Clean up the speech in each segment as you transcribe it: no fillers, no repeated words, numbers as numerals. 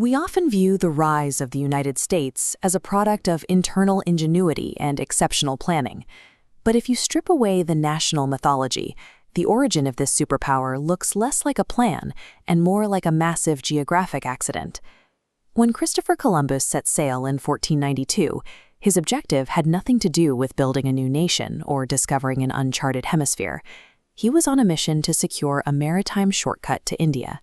We often view the rise of the United States as a product of internal ingenuity and exceptional planning. But if you strip away the national mythology, the origin of this superpower looks less like a plan and more like a massive geographic accident. When Christopher Columbus set sail in 1492, his objective had nothing to do with building a new nation or discovering an uncharted hemisphere. He was on a mission to secure a maritime shortcut to India.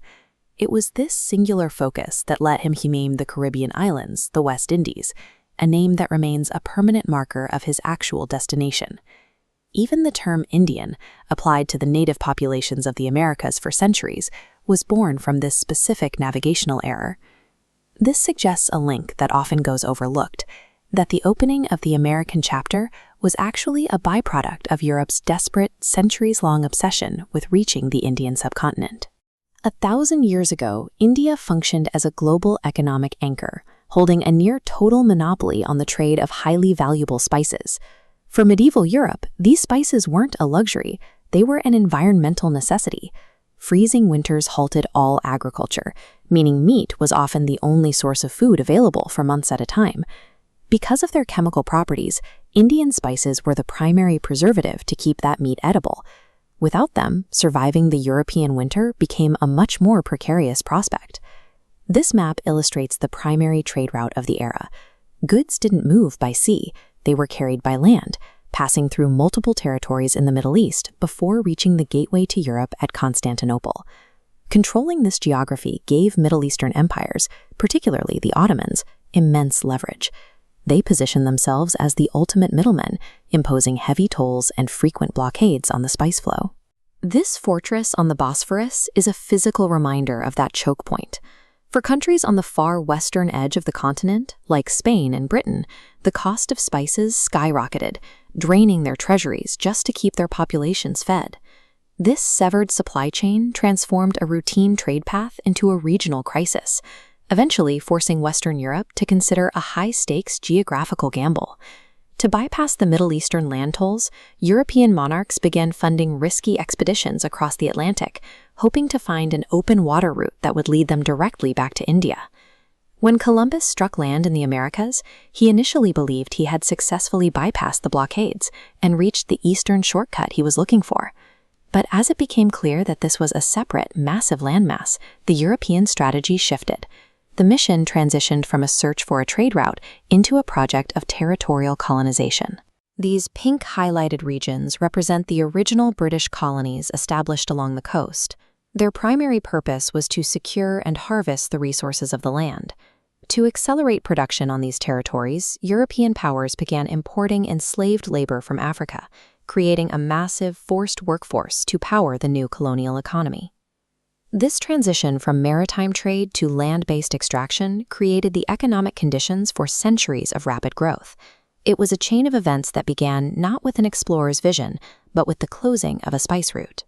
It was this singular focus that let him name the Caribbean islands the West Indies, a name that remains a permanent marker of his actual destination. Even the term Indian, applied to the native populations of the Americas for centuries, was born from this specific navigational error. This suggests a link that often goes overlooked, that the opening of the American chapter was actually a byproduct of Europe's desperate, centuries-long obsession with reaching the Indian subcontinent. 1,000 years ago, India functioned as a global economic anchor, holding a near-total monopoly on the trade of highly valuable spices. For medieval Europe, these spices weren't a luxury, they were an environmental necessity. Freezing winters halted all agriculture, meaning meat was often the only source of food available for months at a time. Because of their chemical properties, Indian spices were the primary preservative to keep that meat edible. Without them, surviving the European winter became a much more precarious prospect. This map illustrates the primary trade route of the era. Goods didn't move by sea, they were carried by land, passing through multiple territories in the Middle East before reaching the gateway to Europe at Constantinople. Controlling this geography gave Middle Eastern empires, particularly the Ottomans, immense leverage. They positioned themselves as the ultimate middlemen, imposing heavy tolls and frequent blockades on the spice flow. This fortress on the Bosphorus is a physical reminder of that choke point. For countries on the far western edge of the continent, like Spain and Britain, the cost of spices skyrocketed, draining their treasuries just to keep their populations fed. This severed supply chain transformed a routine trade path into a regional crisis, eventually forcing Western Europe to consider a high-stakes geographical gamble. To bypass the Middle Eastern land tolls, European monarchs began funding risky expeditions across the Atlantic, hoping to find an open water route that would lead them directly back to India. When Columbus struck land in the Americas, he initially believed he had successfully bypassed the blockades and reached the eastern shortcut he was looking for. But as it became clear that this was a separate, massive landmass, the European strategy shifted. The mission transitioned from a search for a trade route into a project of territorial colonization. These pink highlighted regions represent the original British colonies established along the coast. Their primary purpose was to secure and harvest the resources of the land. To accelerate production on these territories, European powers began importing enslaved labor from Africa, creating a massive forced workforce to power the new colonial economy. This transition from maritime trade to land-based extraction created the economic conditions for centuries of rapid growth. It was a chain of events that began not with an explorer's vision, but with the closing of a spice route.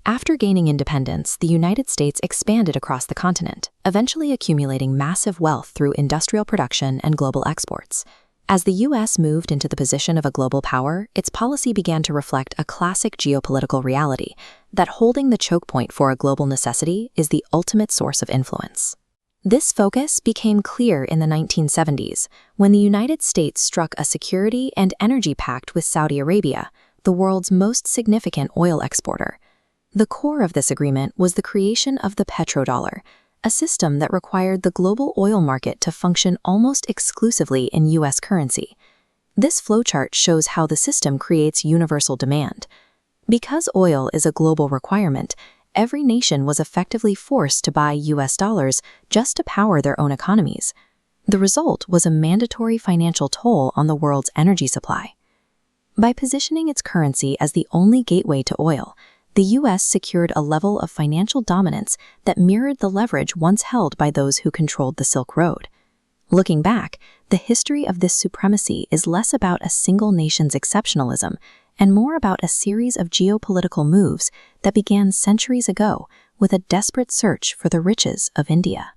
After gaining independence, the United States expanded across the continent, eventually accumulating massive wealth through industrial production and global exports. As the U.S. moved into the position of a global power, its policy began to reflect a classic geopolitical reality, that holding the choke point for a global necessity is the ultimate source of influence. This focus became clear in the 1970s, when the United States struck a security and energy pact with Saudi Arabia, the world's most significant oil exporter. The core of this agreement was the creation of the petrodollar, a system that required the global oil market to function almost exclusively in U.S. currency. This flowchart shows how the system creates universal demand. Because oil is a global requirement, every nation was effectively forced to buy U.S. dollars just to power their own economies. The result was a mandatory financial toll on the world's energy supply. By positioning its currency as the only gateway to oil, the U.S. secured a level of financial dominance that mirrored the leverage once held by those who controlled the Silk Road. Looking back, the history of this supremacy is less about a single nation's exceptionalism and more about a series of geopolitical moves that began centuries ago with a desperate search for the riches of India.